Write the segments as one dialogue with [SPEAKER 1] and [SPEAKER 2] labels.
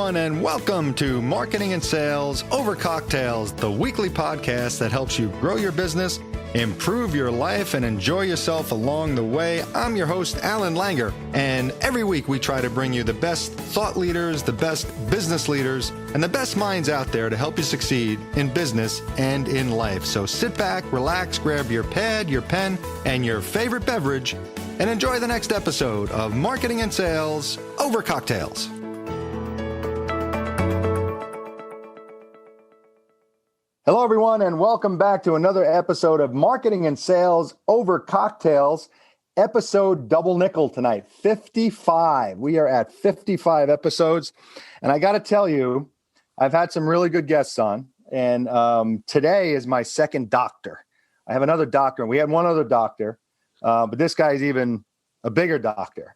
[SPEAKER 1] everyone, and welcome to Marketing and Sales Over Cocktails, the weekly podcast that helps you grow your business, improve your life, and enjoy yourself along the way. I'm your host, Alan Langer, and every week we try to bring you the best thought leaders, the best business leaders, and the best minds out there to help you succeed in business and in life. So sit back, relax, grab your pad, your pen, and your favorite beverage, and enjoy the next episode of Marketing and Sales Over Cocktails. Hello, everyone, and welcome back to another episode of Marketing and Sales Over Cocktails, episode double nickel tonight, 55. We are at 55 episodes, and I got to tell you, I've had some really good guests on, and today is my second doctor. I have another doctor, and we had one other doctor, but this guy's even a bigger doctor.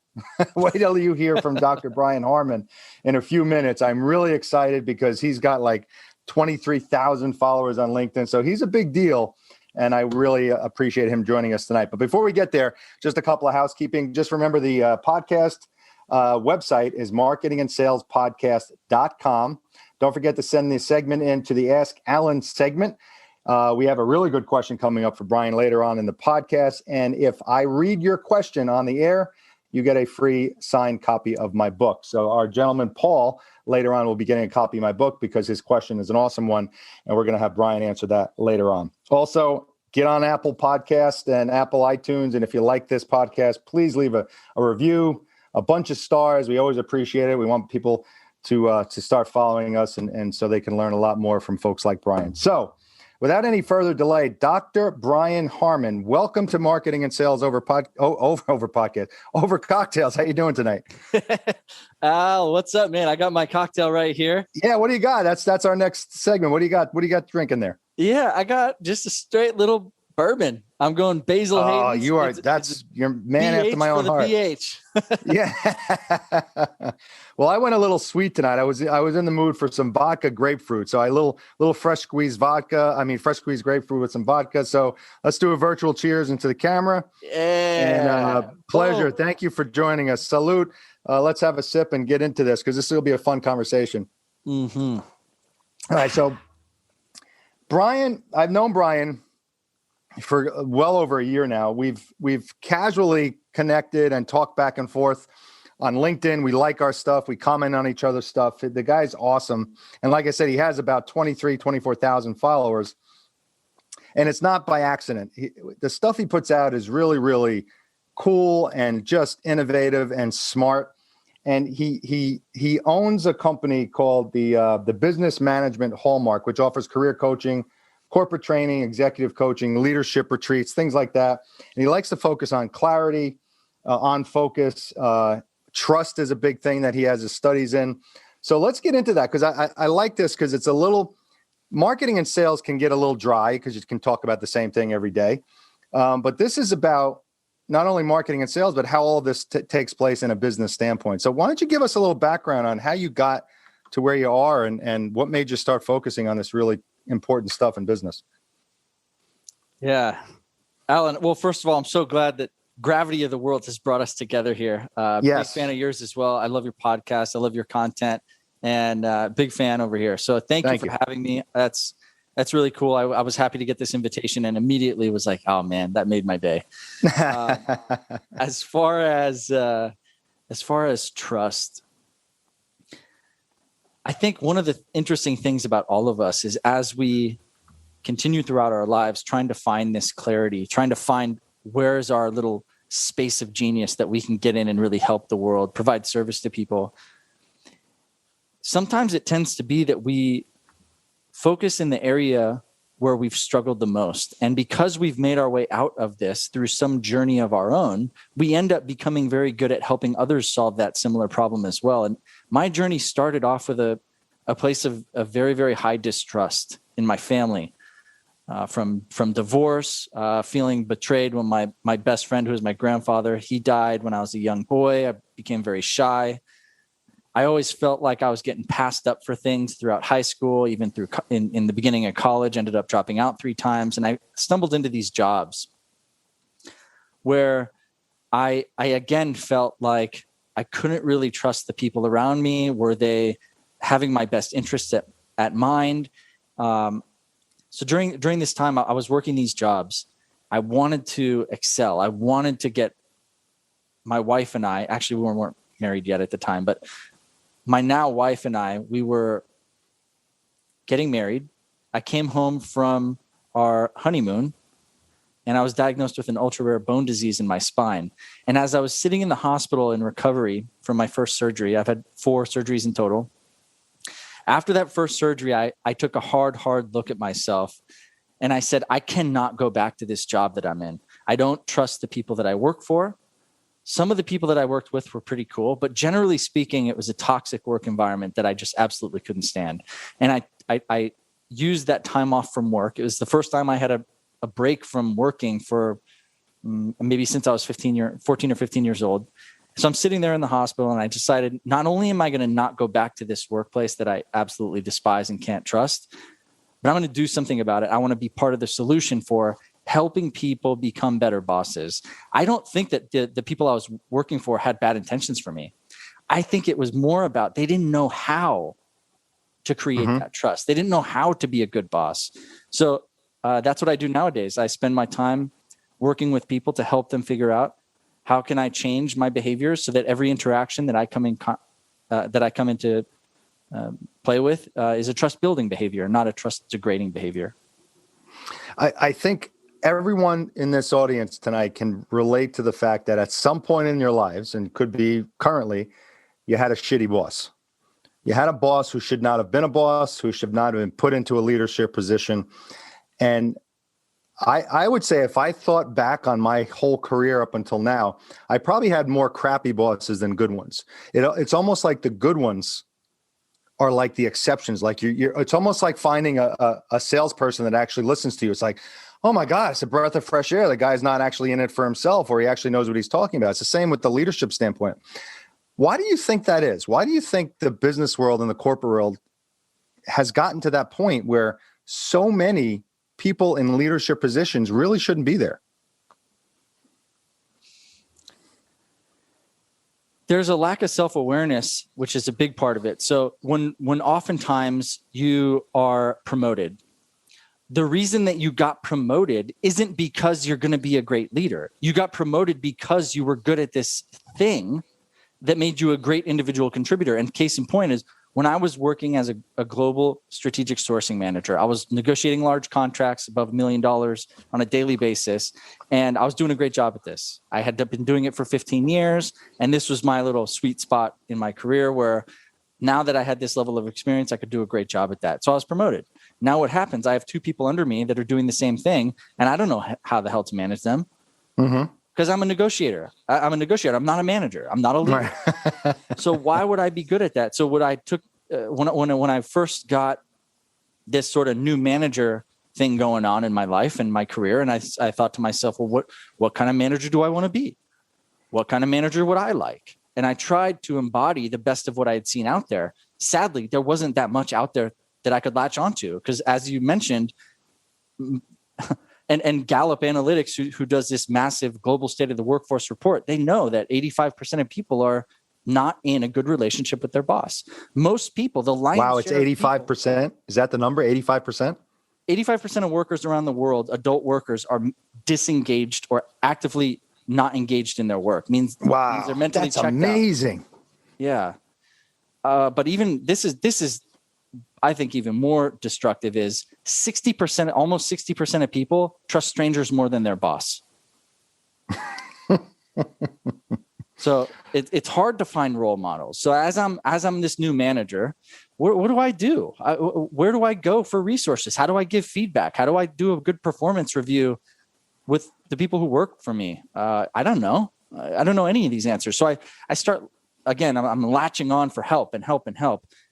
[SPEAKER 1] Wait till you hear from Dr. Brian Harman in a few minutes. I'm really excited because he's got like 23,000 followers on LinkedIn. So he's a big deal. And I really appreciate him joining us tonight. But before we get there, just a couple of housekeeping. Just remember the podcast website is marketingandsalespodcast.com. Don't forget to send the segment into the Ask Alan segment. We have a really good question coming up for Brian later on in the podcast. And if I read your question on the air, you get a free signed copy of my book. So our gentleman, Paul, later on will be getting a copy of my book because his question is an awesome one. And we're going to have Brian answer that later on. Also, get on Apple Podcast and Apple iTunes. And if you like this podcast, please leave a review, a bunch of stars. We always appreciate it. We want people to start following us and so they can learn a lot more from folks like Brian. So without any further delay, Dr. Brian Harman, welcome to Marketing and Sales Over Cocktails. How you doing tonight?
[SPEAKER 2] Al, what's up, man? I got my cocktail right here.
[SPEAKER 1] Yeah, what do you got? That's our next segment. What do you got? What do you got drinking there?
[SPEAKER 2] Yeah, I got just a straight little bourbon. I'm going Basil Hayden's.
[SPEAKER 1] Oh, you are. You're man
[SPEAKER 2] BH
[SPEAKER 1] after my own heart.
[SPEAKER 2] BH.
[SPEAKER 1] Yeah. Well, I went a little sweet tonight. I was in the mood for some vodka grapefruit. So I little fresh squeezed grapefruit with some vodka. So let's do a virtual cheers into the camera.
[SPEAKER 2] Yeah.
[SPEAKER 1] And pleasure. Thank you for joining us. Salute. Let's have a sip and get into this because this will be a fun conversation.
[SPEAKER 2] Mm-hmm.
[SPEAKER 1] All right. So Brian, I've known Brian for well over a year now. We've casually connected and talked back and forth on LinkedIn. We like our stuff. We comment on each other's stuff. The guy's awesome. And like I said, he has about 24,000 followers. And it's not by accident. The stuff he puts out is really, really cool and just innovative and smart. And he owns a company called the Business Management Hallmark, which offers career coaching, corporate training, executive coaching, leadership retreats, things like that. And he likes to focus on clarity, on focus. Trust is a big thing that he has his studies in. So let's get into that because I like this because it's a little, marketing and sales can get a little dry because you can talk about the same thing every day. But this is about not only marketing and sales, but how all of this takes place in a business standpoint. So why don't you give us a little background on how you got to where you are and what made you start focusing on this really important stuff in business?
[SPEAKER 2] Yeah. Alan, well, first of all, I'm so glad that Gravity of the World has brought us together here.
[SPEAKER 1] Yes.
[SPEAKER 2] Big fan of yours as well. I love your podcast. I love your content and big fan over here. So thank you for having me. That's really cool. I was happy to get this invitation and immediately was like, oh man, that made my day. As far as trust, I think one of the interesting things about all of us is as we continue throughout our lives, trying to find this clarity, trying to find where's our little space of genius that we can get in and really help the world, provide service to people. Sometimes it tends to be that we focus in the area where we've struggled the most. And because we've made our way out of this through some journey of our own, we end up becoming very good at helping others solve that similar problem as well. And my journey started off with a place of very, very high distrust in my family. From divorce, feeling betrayed when my best friend, who was my grandfather, he died when I was a young boy. I became very shy. I always felt like I was getting passed up for things throughout high school, even through in the beginning of college, ended up dropping out 3 times. And I stumbled into these jobs where I again felt like I couldn't really trust the people around me. Were they having my best interests at mind. So during this time, I was working these jobs. I wanted to excel. I wanted to get my wife and I, actually we weren't married yet at the time, but my now wife and I, we were getting married. I came home from our honeymoon and I was diagnosed with an ultra rare bone disease in my spine. And as I was sitting in the hospital in recovery from my first surgery, I've had 4 surgeries in total. After that first surgery, I took a hard look at myself and I said, I cannot go back to this job that I'm in. I don't trust the people that I work for. Some of the people that I worked with were pretty cool, but generally speaking, it was a toxic work environment that I just absolutely couldn't stand. And I used that time off from work. It was the first time I had a break from working for maybe since I was 14 or 15 years old. So I'm sitting there in the hospital and I decided, not only am I going to not go back to this workplace that I absolutely despise and can't trust, but I'm going to do something about it. I want to be part of the solution for helping people become better bosses. I don't think that the people I was working for had bad intentions for me. I think it was more about they didn't know how to create that trust. They didn't know how to be a good boss. So that's what I do nowadays. I spend my time working with people to help them figure out how can I change my behaviors so that every interaction that I come into play with is a trust building behavior, not a trust degrading behavior.
[SPEAKER 1] I think everyone in this audience tonight can relate to the fact that at some point in your lives, and could be currently, you had a shitty boss. You had a boss who should not have been a boss, who should not have been put into a leadership position. And I would say if I thought back on my whole career up until now, I probably had more crappy bosses than good ones. It's almost like the good ones are like the exceptions. Like it's almost like finding a salesperson that actually listens to you. It's like, oh my God, it's a breath of fresh air. The guy's not actually in it for himself, or he actually knows what he's talking about. It's the same with the leadership standpoint. Why do you think that is? Why do you think the business world and the corporate world has gotten to that point where so many people in leadership positions really shouldn't be there?
[SPEAKER 2] There's a lack of self-awareness, which is a big part of it. So when oftentimes you are promoted, the reason that you got promoted isn't because you're going to be a great leader. You got promoted because you were good at this thing that made you a great individual contributor. And case in point is when I was working as a global strategic sourcing manager, I was negotiating large contracts above $1 million on a daily basis. And I was doing a great job at this. I had been doing it for 15 years. And this was my little sweet spot in my career where now that I had this level of experience, I could do a great job at that. So I was promoted. Now what happens? I have 2 people under me that are doing the same thing. And I don't know how the hell to manage them. Because I'm a negotiator. I'm a negotiator. I'm not a manager. I'm not a leader. Right. So why would I be good at that? So what I took when I first got this sort of new manager thing going on in my life and my career, and I thought to myself, well, what kind of manager do I want to be? What kind of manager would I like? And I tried to embody the best of what I had seen out there. Sadly, there wasn't that much out there that I could latch onto because, as you mentioned. And Gallup Analytics, who does this massive global state of the workforce report, they know that 85% of people are not in a good relationship with their boss. Most people, the lion's
[SPEAKER 1] Wow, it's 85%. Is that the number? 85%?
[SPEAKER 2] 85% of workers around the world, adult workers, are disengaged or actively not engaged in their work. Means they're mentally checked out. That's
[SPEAKER 1] amazing.
[SPEAKER 2] Yeah. But even this is I think even more destructive is 60%, almost 60% of people trust strangers more than their boss. So it's hard to find role models. So as I'm this new manager, what do I do? Where do I go for resources? How do I give feedback? How do I do a good performance review with the people who work for me? I don't know. I don't know any of these answers. So I start, again, I'm latching on for help,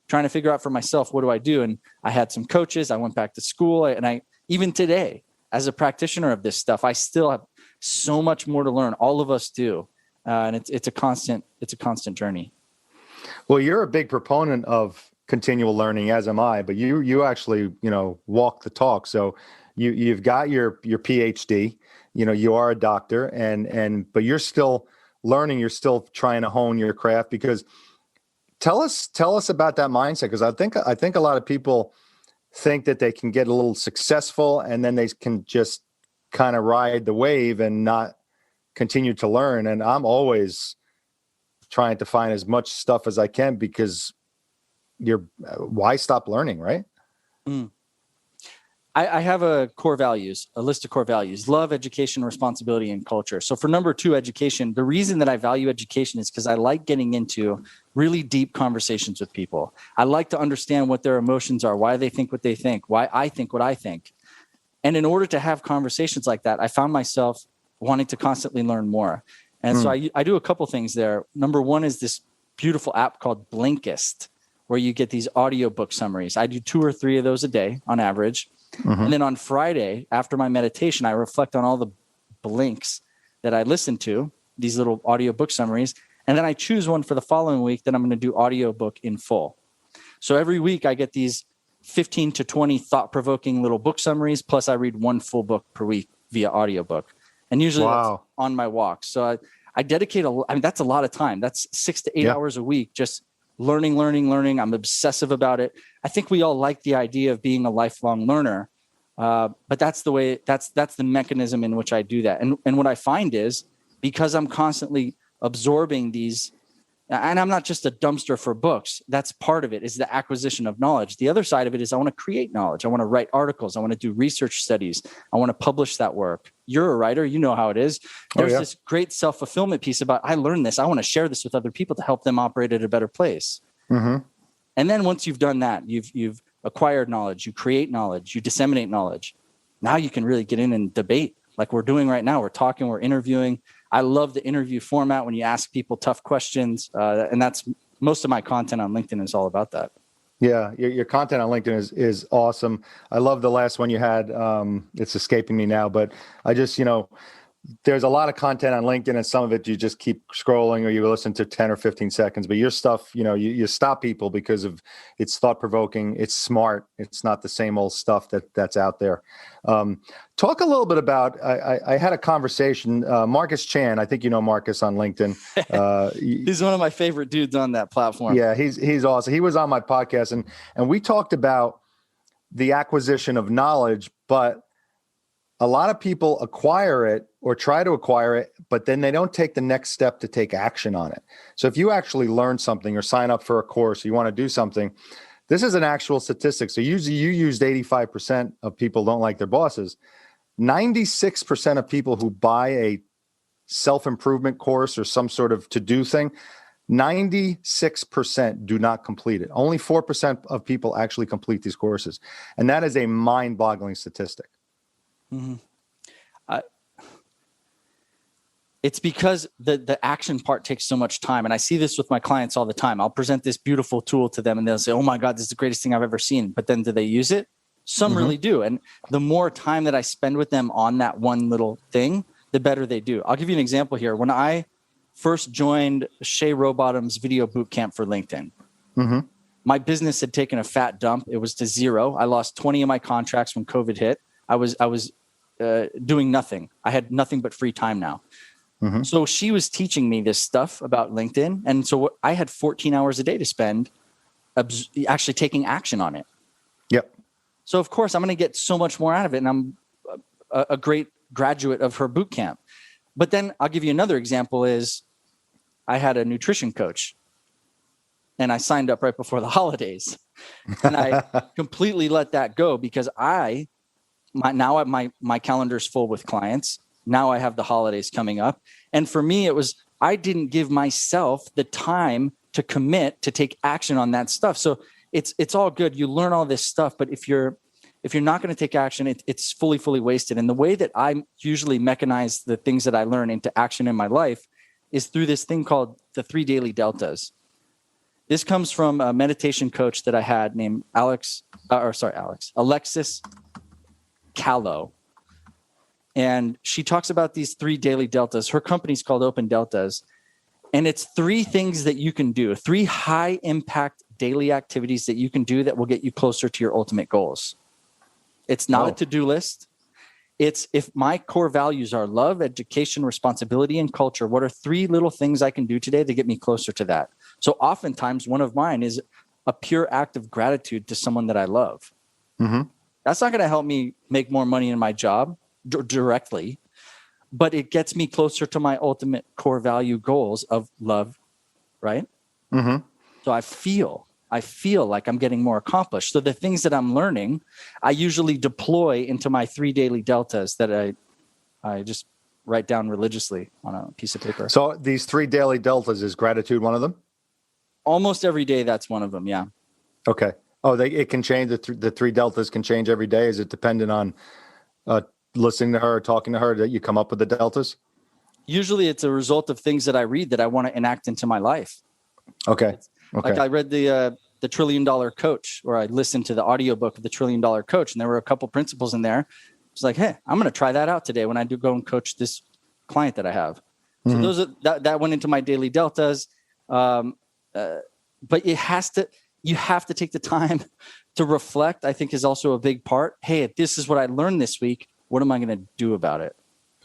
[SPEAKER 2] trying to figure out for myself, what do I do? And I had some coaches. I went back to school. And I even today, as a practitioner of this stuff, I still have so much more to learn. All of us do. And it's a constant journey.
[SPEAKER 1] Well, you're a big proponent of continual learning, as am I, but you actually, walk the talk. So you've got your PhD, you are a doctor but you're still learning, you're still trying to hone your craft, because tell us about that mindset, because I think a lot of people think that they can get a little successful and then they can just kind of ride the wave and not continue to learn. And I'm always trying to find as much stuff as I can, because why stop learning, right?
[SPEAKER 2] I have a list of core values: love, education, responsibility, and culture. So for number 2, education, the reason that I value education is because I like getting into really deep conversations with people. I like to understand what their emotions are, why they think what they think, why I think what I think. And in order to have conversations like that, I found myself wanting to constantly learn more. And so I do a couple things there. Number 1 is this beautiful app called Blinkist, where you get these audiobook summaries. I do 2 or 3 of those a day on average. And then on Friday, after my meditation, I reflect on all the blinks that I listened to, these little audiobook summaries. And then I choose one for the following week that I'm going to do audiobook in full. So every week I get these 15 to 20 thought-provoking little book summaries, plus I read 1 full book per week via audiobook. And usually that's on my walk. So I dedicate that's a lot of time. That's 6 to 8 hours a week, just learning. I'm obsessive about it. I think we all like the idea of being a lifelong learner, but that's the mechanism in which I do that. And what I find is, because I'm constantly absorbing these, and I'm not just a dumpster for books. That's part of it, is the acquisition of knowledge. The other side of it is I want to create knowledge. I want to write articles. I want to do research studies. I want to publish that work. You're a writer. You know how it is. There's this great self-fulfillment piece about, I learned this. I want to share this with other people to help them operate at a better place. And then once you've done that, you've acquired knowledge, you create knowledge, you disseminate knowledge. Now you can really get in and debate like we're doing right now. We're talking, we're interviewing. I love the interview format when you ask people tough questions. And that's most of my content on LinkedIn is all about that.
[SPEAKER 1] Yeah, your content on LinkedIn is awesome. I love the last one you had. It's escaping me now, but I just, there's a lot of content on LinkedIn, and some of it you just keep scrolling or you listen to 10 or 15 seconds. But your stuff, you stop people because of it's thought provoking, it's smart, it's not the same old stuff that's out there. Talk a little bit about. I had a conversation. Marcus Chan, I think you know Marcus on LinkedIn.
[SPEAKER 2] He's one of my favorite dudes on that platform.
[SPEAKER 1] Yeah, he's awesome. He was on my podcast, and we talked about the acquisition of knowledge, but a lot of people acquire it or try to acquire it, but then they don't take the next step to take action on it. So if you actually learn something or sign up for a course, or you want to do something, this is an actual statistic. So usually you used 85% of people don't like their bosses. 96% of people who buy a self-improvement course or some sort of to-do thing, 96% do not complete it. Only 4% of people actually complete these courses. And that is a mind-boggling statistic.
[SPEAKER 2] It's because the action part takes so much time. And I see this with my clients all the time. I'll present this beautiful tool to them and they'll say, oh my God, this is the greatest thing I've ever seen. But then do they use it? Some really do. And the more time that I spend with them on that one little thing, the better they do. I'll give you an example here. When I first joined Shay Rowbottom's video boot camp for LinkedIn, my business had taken a fat dump. It was to zero. I lost 20 of my contracts when COVID hit. I was doing nothing. I had nothing but free time now. So she was teaching me this stuff about LinkedIn. And so I had 14 hours a day to spend actually taking action on it.
[SPEAKER 1] Yep.
[SPEAKER 2] So of course I'm going to get so much more out of it. And I'm a great graduate of her boot camp. But then I'll give you another example is I had a nutrition coach and I signed up right before the holidays and I completely let that go because my calendar's full with clients. Now I have the holidays coming up. And for me, it was, I didn't give myself the time to commit to take action on that stuff. So it's all good. You learn all this stuff, but if you're not going to take action, it's fully wasted. And the way that I usually mechanize the things that I learn into action in my life is through this thing called the 3 daily deltas. This comes from a meditation coach that I had named Alexis Callow. And she talks about these 3 daily deltas. Her company's called Open Deltas. And it's 3 things that you can do, 3 high impact daily activities that you can do that will get you closer to your ultimate goals. It's not a to-do list. It's if my core values are love, education, responsibility, and culture, what are 3 little things I can do today to get me closer to that? So oftentimes one of mine is a pure act of gratitude to someone that I love.
[SPEAKER 1] Mm-hmm.
[SPEAKER 2] That's not going to help me make more money in my job directly, but it gets me closer to my ultimate core value goals of love, right?
[SPEAKER 1] Mm-hmm.
[SPEAKER 2] So I feel like I'm getting more accomplished. So the things that I'm learning, I usually deploy into my 3 daily deltas that I just write down religiously on a piece of paper.
[SPEAKER 1] So these 3 daily deltas, is gratitude one of them?
[SPEAKER 2] Almost every day, that's one of them. Yeah.
[SPEAKER 1] Okay. Oh, it can change. The 3 deltas can change every day. Is it dependent on listening to her or talking to her that you come up with the deltas?
[SPEAKER 2] Usually it's a result of things that I read that I want to enact into my life.
[SPEAKER 1] Okay.
[SPEAKER 2] Like I read the $1 Trillion Coach, or I listened to the audiobook of the $1 Trillion Coach, and there were a couple principles in there. It's like, hey, I'm going to try that out today when I do go and coach this client that I have. So those are, that went into my daily deltas. But you have to take the time to reflect, I think, is also a big part. Hey, this is what I learned this week. What am I going to do about it?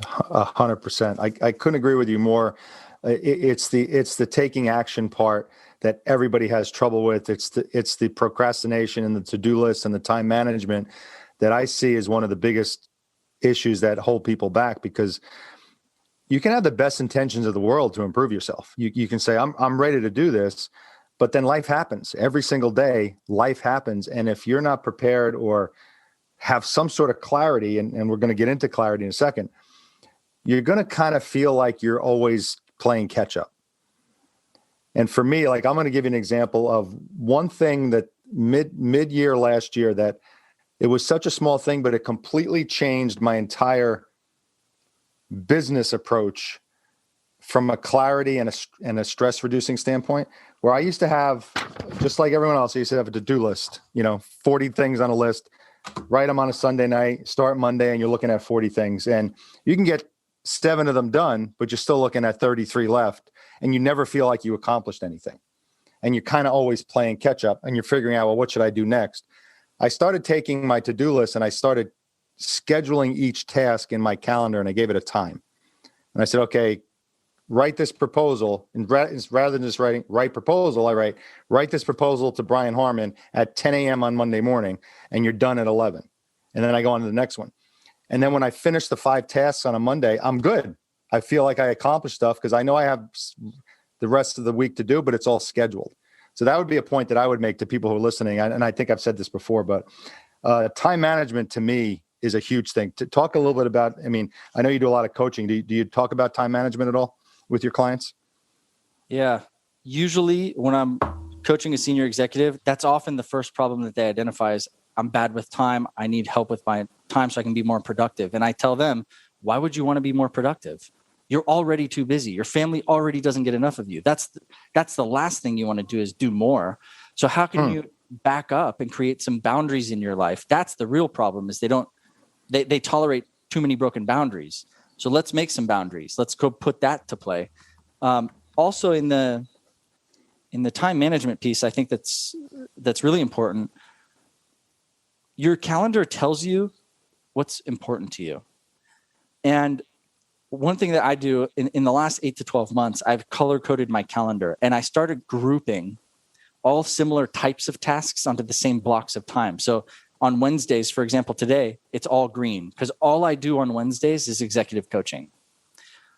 [SPEAKER 1] 100%. I couldn't agree with you more. It's the taking action part that everybody has trouble with. It's the procrastination and the to-do list and the time management that I see as one of the biggest issues that hold people back, because you can have the best intentions of the world to improve yourself. You can say, I'm ready to do this, but then life happens. Every single day, life happens. And if you're not prepared or have some sort of clarity, and we're going to get into clarity in a second, you're going to kind of feel like you're always playing catch up. And for me, like, I'm going to give you an example of one thing that mid-year last year, that it was such a small thing, but it completely changed my entire business approach from a clarity and a stress reducing standpoint, where I used to have, just like everyone else, I used to have a to-do list, 40 things on a list, write them on a Sunday night, start Monday, and you're looking at 40 things. And you can get 7 of them done, but you're still looking at 33 left, and you never feel like you accomplished anything. And you're kind of always playing catch up, and you're figuring out, well, what should I do next? I started taking my to-do list and I started scheduling each task in my calendar, and I gave it a time. And I said, okay, write this proposal. And rather than just write proposal, I write this proposal to Brian Harman at 10 a.m. on Monday morning, and you're done at 11. And then I go on to the next one. And then when I finish the 5 tasks on a Monday, I'm good. I feel like I accomplished stuff because I know I have the rest of the week to do, but it's all scheduled. So that would be a point that I would make to people who are listening. And I think I've said this before, but time management to me is a huge thing. To talk a little bit about, I know you do a lot of coaching. Do you talk about time management at all with your clients?
[SPEAKER 2] Yeah. Usually when I'm coaching a senior executive, that's often the first problem that they identify is, I'm bad with time. I need help with my time so I can be more productive. And I tell them, why would you want to be more productive? You're already too busy. Your family already doesn't get enough of you. That's the last thing you want to do, is do more. So how can you back up and create some boundaries in your life? That's the real problem, is they tolerate too many broken boundaries. So let's make some boundaries. Let's go put that to play. Also in the time management piece, I think that's really important. Your calendar tells you what's important to you. And one thing that I do in the last 8 to 12 months, I've color-coded my calendar, and I started grouping all similar types of tasks onto the same blocks of time. So on Wednesdays, for example, today, it's all green, because all I do on Wednesdays is executive coaching.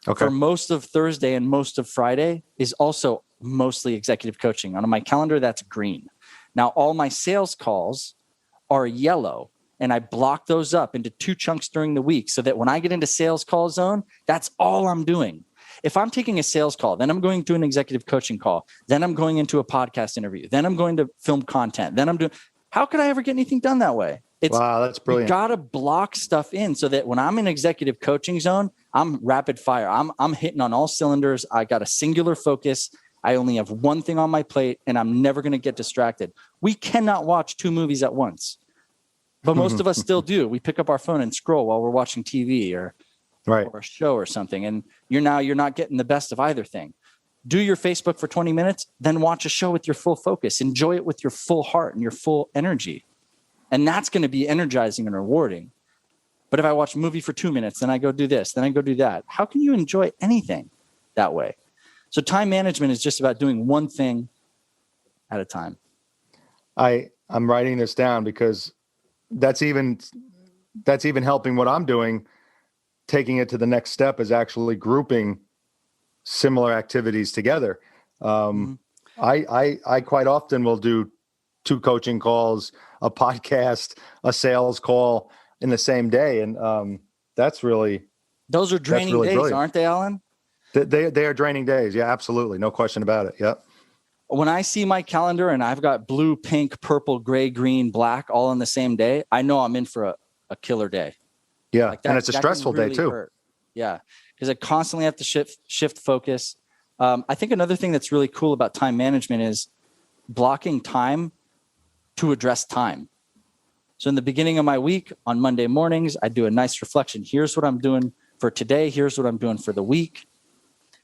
[SPEAKER 2] Okay. For most of Thursday and most of Friday is also mostly executive coaching. On my calendar, that's green. Now, all my sales calls are yellow, and I block those up into 2 chunks during the week, so that when I get into sales call zone, that's all I'm doing. If I'm taking a sales call, then I'm going to an executive coaching call, then I'm going into a podcast interview, then I'm going to film content, then I'm doing, how could I ever get anything done that way?
[SPEAKER 1] Wow, that's brilliant.
[SPEAKER 2] You got to block stuff in so that when I'm in executive coaching zone, I'm rapid fire. I'm hitting on all cylinders. I got a singular focus. I only have one thing on my plate, and I'm never going to get distracted. We cannot watch 2 movies at once. But most of us still do. We pick up our phone and scroll while we're watching TV or a show or something. And you're not getting the best of either thing. Do your Facebook for 20 minutes, then watch a show with your full focus. Enjoy it with your full heart and your full energy. And that's going to be energizing and rewarding. But if I watch a movie for 2 minutes, then I go do this, then I go do that. How can you enjoy anything that way? So time management is just about doing one thing at a time.
[SPEAKER 1] I'm writing this down because that's even helping what I'm doing. Taking it to the next step is actually grouping similar activities together. I quite often will do 2 coaching calls, a podcast, a sales call in the same day. And
[SPEAKER 2] those are draining days,
[SPEAKER 1] brilliant.
[SPEAKER 2] Aren't they, Alan?
[SPEAKER 1] They are draining days. Yeah, absolutely. No question about it. Yep.
[SPEAKER 2] When I see my calendar and I've got blue, pink, purple, gray, green, black all on the same day, I know I'm in for a killer day.
[SPEAKER 1] Yeah.
[SPEAKER 2] Like that,
[SPEAKER 1] and it's a stressful
[SPEAKER 2] really
[SPEAKER 1] day too.
[SPEAKER 2] Hurt. Yeah. Because I constantly have to shift focus. I think another thing that's really cool about time management is blocking time to address time. So in the beginning of my week on Monday mornings, I do a nice reflection. Here's what I'm doing for today. Here's what I'm doing for the week.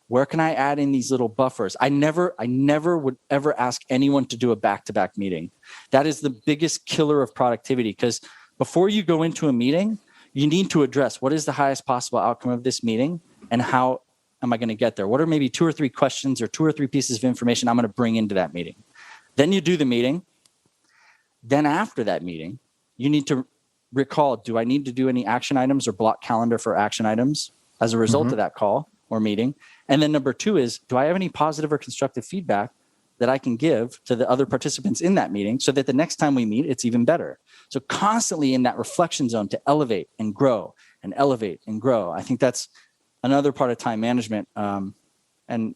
[SPEAKER 2] Where can I add in these little buffers? I never would ever ask anyone to do a back-to-back meeting. That is the biggest killer of productivity, because before you go into a meeting, you need to address what is the highest possible outcome of this meeting and how am I going to get there? What are maybe 2 or 3 questions or 2 or 3 pieces of information I'm going to bring into that meeting? Then you do the meeting. Then after that meeting, you need to recall, do I need to do any action items or block calendar for action items as a result of that call or meeting? And then number 2 is, do I have any positive or constructive feedback that I can give to the other participants in that meeting so that the next time we meet, it's even better? So constantly in that reflection zone to elevate and grow and elevate and grow. I think that's another part of time management. And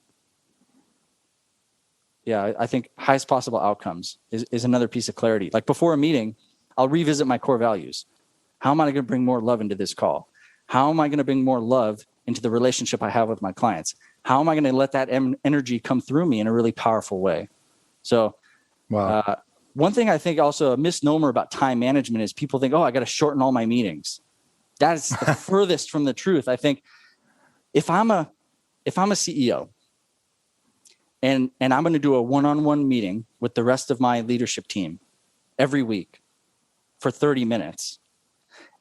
[SPEAKER 2] yeah, I think highest possible outcomes is another piece of clarity. Like before a meeting, I'll revisit my core values. How am I going to bring more love into this call? How am I going to bring more love into the relationship I have with my clients? How am I going to let that energy come through me in a really powerful way? So one thing I think also a misnomer about time management is people think, oh, I got to shorten all my meetings. That is the furthest from the truth. I think if I'm a CEO and I'm going to do a one-on-one meeting with the rest of my leadership team every week for 30 minutes,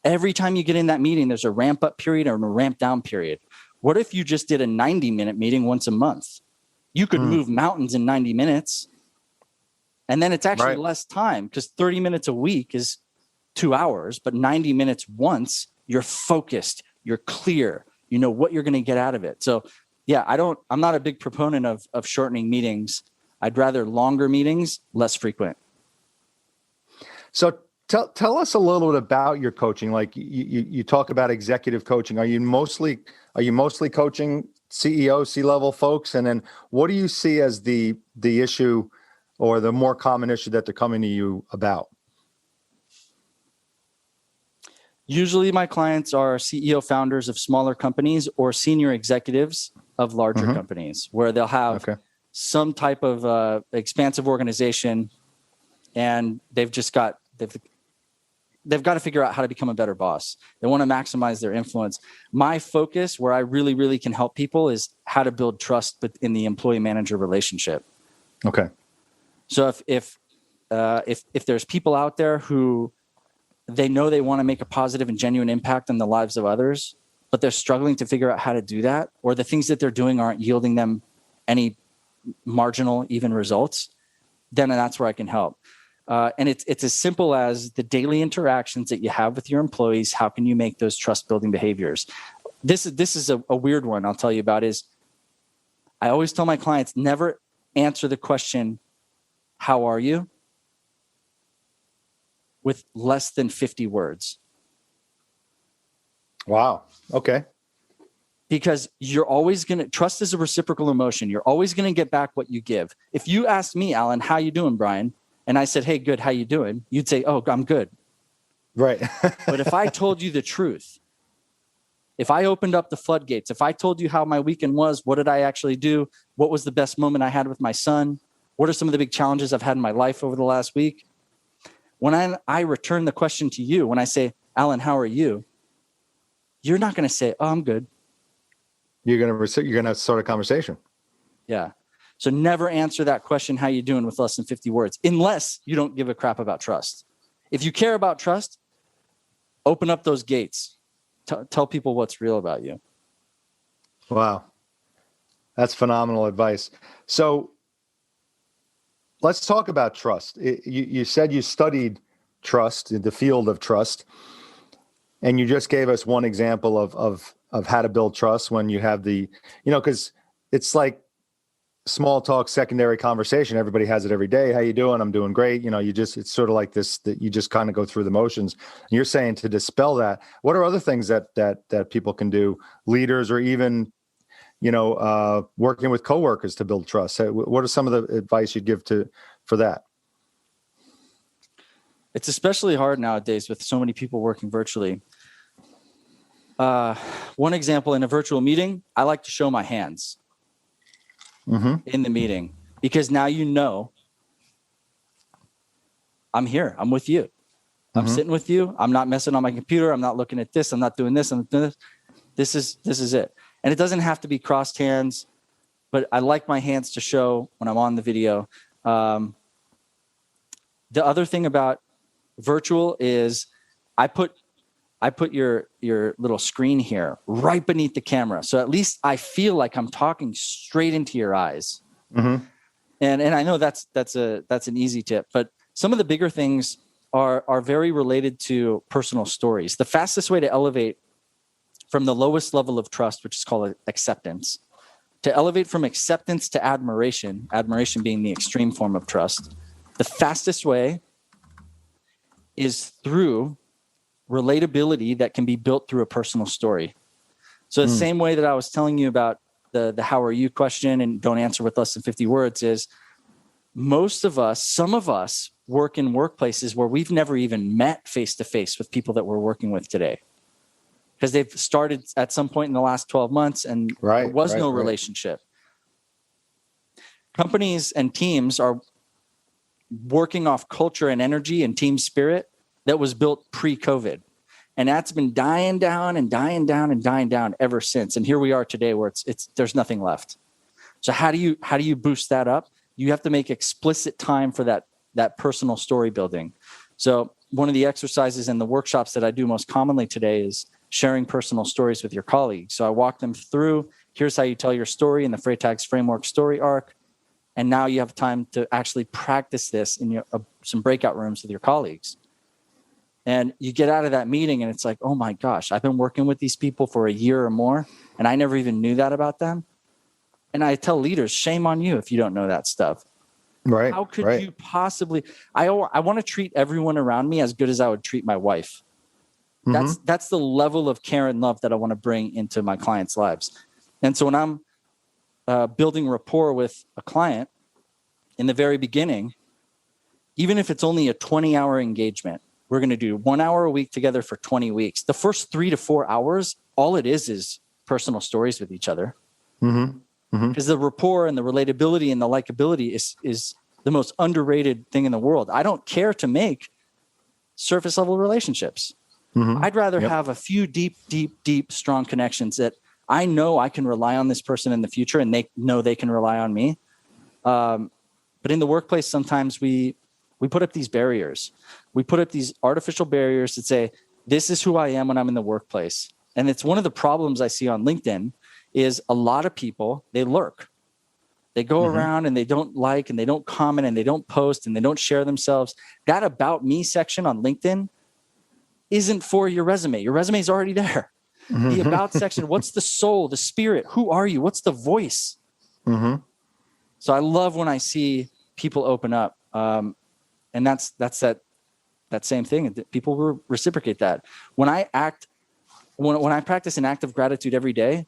[SPEAKER 2] every time you get in that meeting, there's a ramp up period or a ramp down period. What if you just did a 90-minute meeting once a month? You could move mountains in 90 minutes. And then it's actually less time, because 30 minutes a week is 2 hours, but 90 minutes once, you're focused, you're clear, you know what you're going to get out of it. So yeah, I'm not a big proponent of shortening meetings. I'd rather longer meetings, less frequent.
[SPEAKER 1] So tell us a little bit about your coaching. Like you talk about executive coaching. Are you mostly coaching CEO, C-level folks? And then what do you see as the issue or the more common issue that they're coming to you about?
[SPEAKER 2] Usually my clients are CEO founders of smaller companies or senior executives of larger companies, where they'll have some type of expansive organization, and they've got to figure out how to become a better boss. They want to maximize their influence. My focus, where I really, really can help people, is how to build trust in the employee-manager relationship. Okay. So if there's people out there who they know they want to make a positive and genuine impact on the lives of others, but they're struggling to figure out how to do that, or the things that they're doing aren't yielding them any marginal even results, then that's where I can help. And it's as simple as the daily interactions that you have with your employees. How can you make those trust building behaviors? This is a weird one I'll tell you about. Is I always tell my clients, never answer the question, how are you, with less than 50 words.
[SPEAKER 1] Wow. Okay.
[SPEAKER 2] Because you're always going to, trust is a reciprocal emotion. You're always going to get back what you give. If you asked me, Alan, how you doing, Brian? And I said, hey, good, how you doing? You'd say, oh, I'm good.
[SPEAKER 1] Right.
[SPEAKER 2] But if I told you the truth, if I opened up the floodgates, if I told you how my weekend was, what did I actually do? What was the best moment I had with my son? What are some of the big challenges I've had in my life over the last week? When I return the question to you, when I say, Alan, how are you? You're not going to say, oh, I'm good.
[SPEAKER 1] You're going to start a conversation.
[SPEAKER 2] Yeah. So never answer that question, how you doing, with less than 50 words, unless you don't give a crap about trust. If you care about trust, open up those gates. tell people what's real about you.
[SPEAKER 1] Wow. That's phenomenal advice. So let's talk about trust. You said you studied trust in the field of trust, and you just gave us one example of how to build trust when you have because it's like small talk, secondary conversation. Everybody has it every day. How you doing? I'm doing great. It's sort of like this, that you just kind of go through the motions. And you're saying to dispel that. What are other things that people can do, leaders or even working with coworkers to build trust? What are some of the advice you'd give for that?
[SPEAKER 2] It's especially hard nowadays with so many people working virtually. One example, in a virtual meeting, I like to show my hands in the meeting, because now I'm here. I'm with you. I'm sitting with you. I'm not messing on my computer. I'm not looking at this. I'm not doing this. I'm doing this. This is it. And it doesn't have to be crossed hands, but I like my hands to show when I'm on the video. The other thing about virtual is I put your little screen here right beneath the camera. So at least I feel like I'm talking straight into your eyes. And I know that's an easy tip, but some of the bigger things are very related to personal stories. The fastest way to elevate from the lowest level of trust, which is called acceptance, to elevate from acceptance to admiration being the extreme form of trust, the fastest way is through relatability that can be built through a personal story. So the same way that I was telling you about the how are you question and don't answer with less than 50 words is some of us work in workplaces where we've never even met face-to-face with people that we're working with today, because they've started at some point in the last 12 months and there was no relationship. Companies and teams are working off culture and energy and team spirit that was built pre-COVID. And that's been dying down and dying down and dying down ever since. And here we are today where there's nothing left. So how do you boost that up? You have to make explicit time for that personal story building. So one of the exercises in the workshops that I do most commonly today is sharing personal stories with your colleagues. So I walk them through, here's how you tell your story in the Freytag's framework story arc. And now you have time to actually practice this in some breakout rooms with your colleagues. And you get out of that meeting and it's like, oh my gosh, I've been working with these people for a year or more, and I never even knew that about them. And I tell leaders, shame on you if you don't know that stuff.
[SPEAKER 1] Right.
[SPEAKER 2] How could you possibly? I want to treat everyone around me as good as I would treat my wife. That's the level of care and love that I want to bring into my clients' lives. And so when I'm building rapport with a client in the very beginning, even if it's only a 20-hour engagement, we're going to do 1 hour a week together for 20 weeks. The first 3 to 4 hours, all it is personal stories with each other. Because the rapport and the relatability and the likability is the most underrated thing in the world. I don't care to make surface level relationships. I'd rather have a few deep, strong connections that I know I can rely on this person in the future and they know they can rely on me. But in the workplace, sometimes we put up these barriers. We put up these artificial barriers that say, this is who I am when I'm in the workplace. And it's one of the problems I see on LinkedIn is a lot of people, they lurk. They go around and they don't like and they don't comment and they don't post and they don't share themselves. That about me section on LinkedIn isn't for your resume. Your resume is already there. The about section, what's the soul, the spirit? Who are you? What's the voice? So I love when I see people open up. And that's that same thing. People will reciprocate that. When I practice an act of gratitude every day,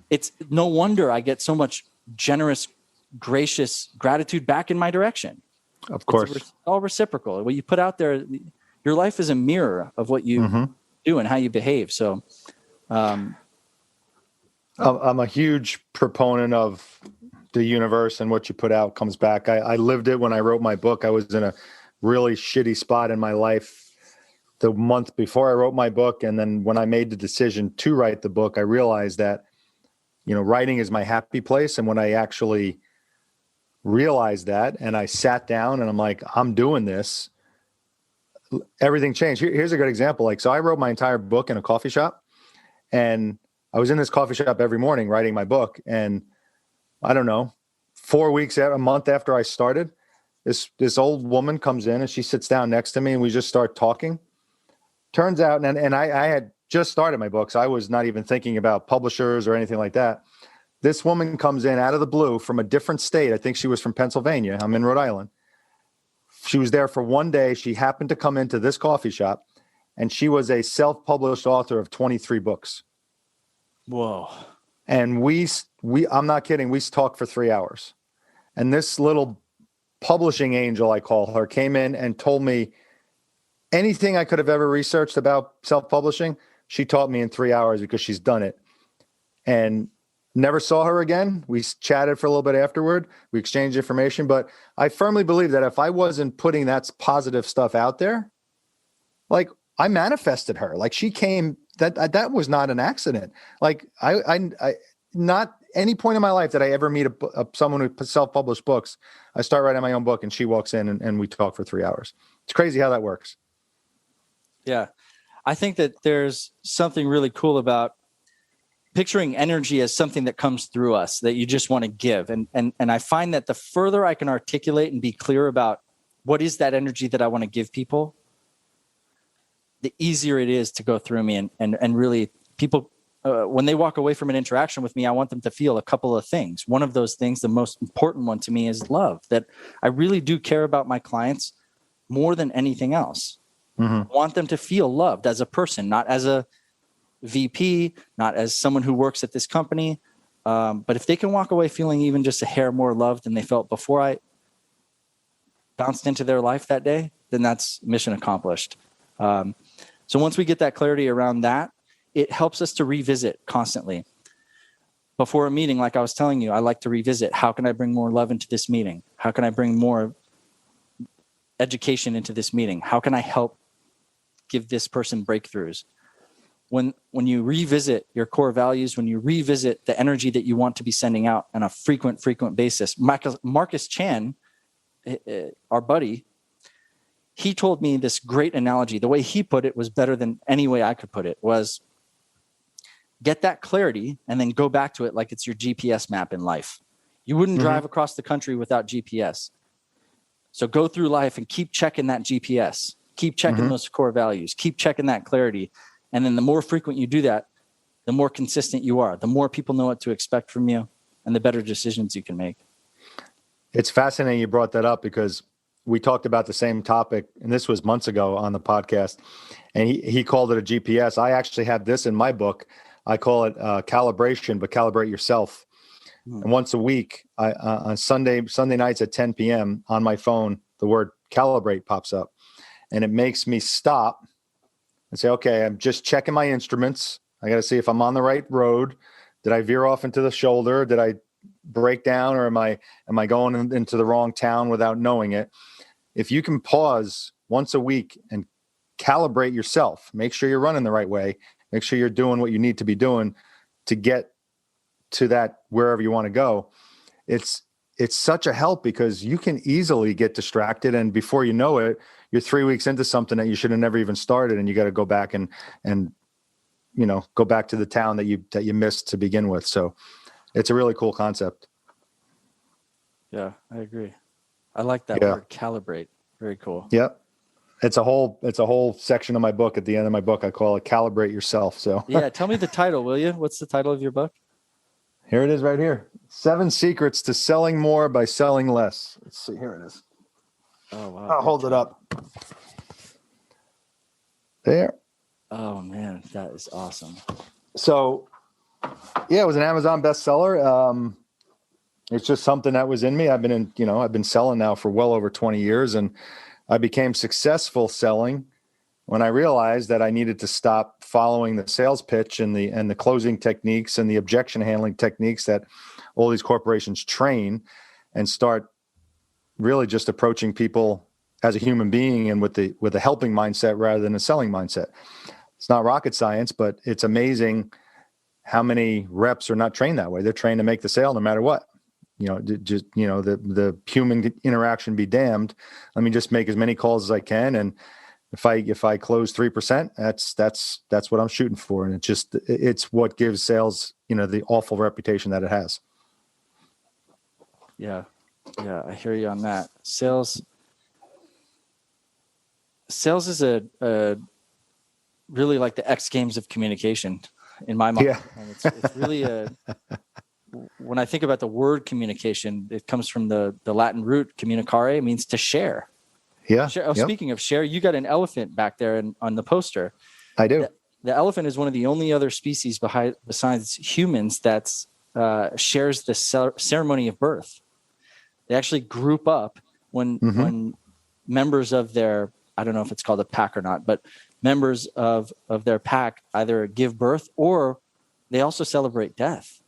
[SPEAKER 2] it's no wonder I get so much generous, gracious gratitude back in my direction.
[SPEAKER 1] Of course.
[SPEAKER 2] It's all reciprocal. What you put out there, your life is a mirror of what you do and how you behave. So I'm
[SPEAKER 1] a huge proponent of the universe, and what you put out comes back. I lived it when I wrote my book. I was in a really shitty spot in my life the month before I wrote my book. And then when I made the decision to write the book, I realized that, writing is my happy place. And when I actually realized that and I sat down and I'm like, I'm doing this, everything changed. Here's a good example. So I wrote my entire book in a coffee shop, And I was in this coffee shop every morning writing my book. And I don't know, 4 weeks, a month after I started, this old woman comes in and she sits down next to me and we just start talking. Turns out, and I had just started my book, so I was not even thinking about publishers or anything like that. This woman comes in out of the blue from a different state. I think she was from Pennsylvania. I'm in Rhode Island. She was there for one day. She happened to come into this coffee shop, and she was a self-published author of 23 books.
[SPEAKER 2] Whoa.
[SPEAKER 1] And we I'm not kidding, we talked for 3 hours. And this little publishing angel, I call her, came in and told me anything I could have ever researched about self-publishing. She taught me in 3 hours because she's done it. And never saw her again. We chatted for a little bit afterward. We exchanged information, but I firmly believe that if I wasn't putting that positive stuff out there, like I manifested her, like she came, that was not an accident. Like I not any point in my life that I ever meet someone who self-published books. I start writing my own book and she walks in and we talk for 3 hours. It's crazy how that works.
[SPEAKER 2] Yeah. I think that there's something really cool about picturing energy as something that comes through us that you just want to give. And I find that the further I can articulate and be clear about what is that energy that I want to give people, the easier it is to go through me. And really people, when they walk away from an interaction with me, I want them to feel a couple of things. One of those things, the most important one to me, is love, that I really do care about my clients more than anything else. Mm-hmm. I want them to feel loved as a person, not as a VP, not as someone who works at this company. But if they can walk away feeling even just a hair more loved than they felt before I bounced into their life that day, then that's mission accomplished. So once we get that clarity around that, it helps us to revisit constantly. Before a meeting, like I was telling you, I like to revisit. How can I bring more love into this meeting? How can I bring more education into this meeting? How can I help give this person breakthroughs? When you revisit your core values, when you revisit the energy that you want to be sending out on a frequent basis. Marcus Chan, our buddy, he told me this great analogy. The way he put it was better than any way I could put it, was get that clarity and then go back to it like it's your GPS map in life. You wouldn't drive across the country without GPS. So go through life and keep checking that GPS. Keep checking those core values. Keep checking that clarity. And then the more frequent you do that, the more consistent you are, the more people know what to expect from you, and the better decisions you can make.
[SPEAKER 1] It's fascinating you brought that up, because we talked about the same topic, and this was months ago on the podcast, and he called it a GPS. I actually have this in my book. I call it calibration, but calibrate yourself. And once a week, on Sunday nights at 10 p.m. on my phone, the word calibrate pops up, and it makes me stop and say, okay, I'm just checking my instruments. I got to see if I'm on the right road. Did I veer off into the shoulder? Did I break down, or am I going into the wrong town without knowing it? If you can pause once a week and calibrate yourself, make sure you're running the right way, make sure you're doing what you need to be doing to get to that wherever you want to go. It's such a help, because you can easily get distracted, and before you know it, you're 3 weeks into something that you should have never even started, and you got to go back and go back to the town that you missed to begin with. So it's a really cool concept.
[SPEAKER 2] Yeah, I agree. I like that word, calibrate. Very cool.
[SPEAKER 1] Yep. It's a whole section of my book. At the end of my book, I call it Calibrate Yourself. So
[SPEAKER 2] yeah, tell me the title, will you? What's the title of your book?
[SPEAKER 1] Here it is right here. 7 Secrets to Selling More by Selling Less. Let's see. Here it is.
[SPEAKER 2] Oh, wow.
[SPEAKER 1] I'll hold it up. There.
[SPEAKER 2] Oh, man. That is awesome.
[SPEAKER 1] So, yeah, it was an Amazon bestseller. It's just something that was in me. I've been selling now for well over 20 years, and I became successful selling when I realized that I needed to stop following the sales pitch and the closing techniques and the objection handling techniques that all these corporations train, and start really just approaching people as a human being and with a helping mindset rather than a selling mindset. It's not rocket science, but it's amazing how many reps are not trained that way. They're trained to make the sale no matter what. The human interaction be damned. Let me just make as many calls as I can and If I close 3%, that's what I'm shooting for. And it's what gives sales, the awful reputation that it has.
[SPEAKER 2] Yeah. Yeah. I hear you on that. Sales is a really like the X Games of communication in my mind.
[SPEAKER 1] Yeah.
[SPEAKER 2] And it's really when I think about the word communication, it comes from the Latin root communicare. It means to share.
[SPEAKER 1] Yeah.
[SPEAKER 2] Yep. Speaking of share, you got an elephant back there on the poster.
[SPEAKER 1] I do.
[SPEAKER 2] The elephant is one of the only other species besides humans that's shares the ceremony of birth. They actually group up when members of their, I don't know if it's called a pack or not, but members of their pack either give birth or they also celebrate death.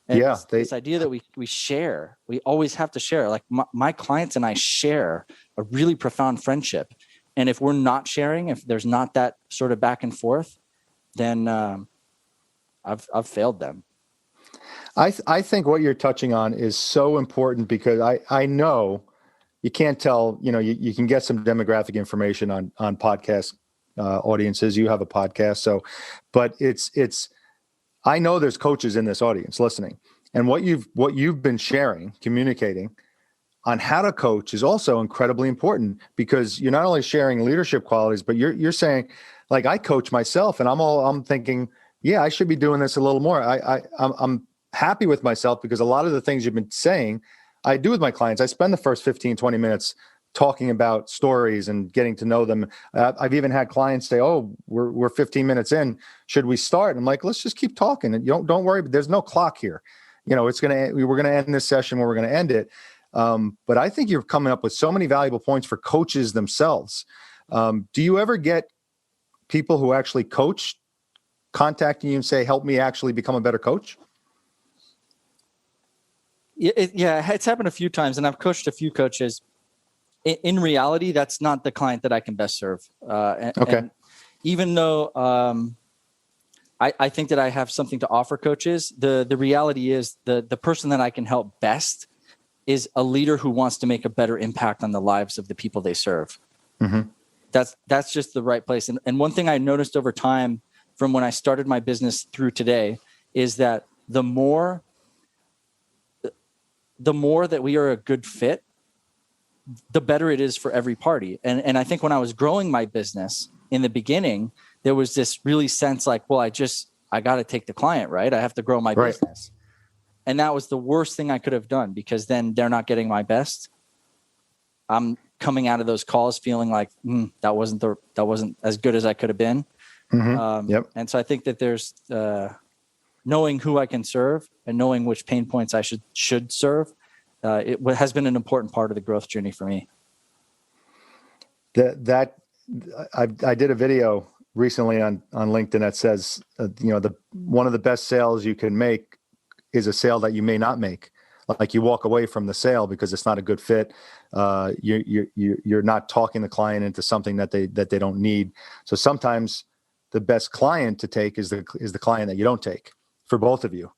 [SPEAKER 2] And this idea that we share, we always have to share. Like my clients and I share a really profound friendship. And if we're not sharing, if there's not that sort of back and forth, then I've failed them.
[SPEAKER 1] I think what you're touching on is so important because I know you can't tell, you can get some demographic information on podcast audiences. You have a podcast. But I know there's coaches in this audience listening, and what you've been sharing, communicating on how to coach is also incredibly important because you're not only sharing leadership qualities, but you're saying, like, I coach myself, and I'm thinking, yeah, I should be doing this a little more. I'm happy with myself because a lot of the things you've been saying, I do with my clients. I spend the first 15, 20 minutes talking about stories and getting to know them. I've even had clients say, "Oh, we're 15 minutes in. Should we start?" And I'm like, "Let's just keep talking. And don't worry. There's no clock here. We're going to end this session where we're going to end it." But I think you're coming up with so many valuable points for coaches themselves. Do you ever get people who actually coach contacting you and say, "Help me actually become a better coach"?
[SPEAKER 2] Yeah, it's happened a few times, and I've coached a few coaches. In reality, that's not the client that I can best serve. Okay. And even though I think that I have something to offer coaches, the reality is the person that I can help best is a leader who wants to make a better impact on the lives of the people they serve. Mm-hmm. That's just the right place. And one thing I noticed over time from when I started my business through today is that the more that we are a good fit, the better it is for every party. And I think when I was growing my business in the beginning, there was this really sense like, well, I got to take the client, right? I have to grow my business. And that was the worst thing I could have done because then they're not getting my best. I'm coming out of those calls feeling like that wasn't as good as I could have been. Mm-hmm. And so I think that there's knowing who I can serve and knowing which pain points I should serve. It has been an important part of the growth journey for me.
[SPEAKER 1] I did a video recently on LinkedIn that says, one of the best sales you can make is a sale that you may not make. Like you walk away from the sale because it's not a good fit. You're not talking the client into something that they don't need. So sometimes the best client to take is the client that you don't take for both of you.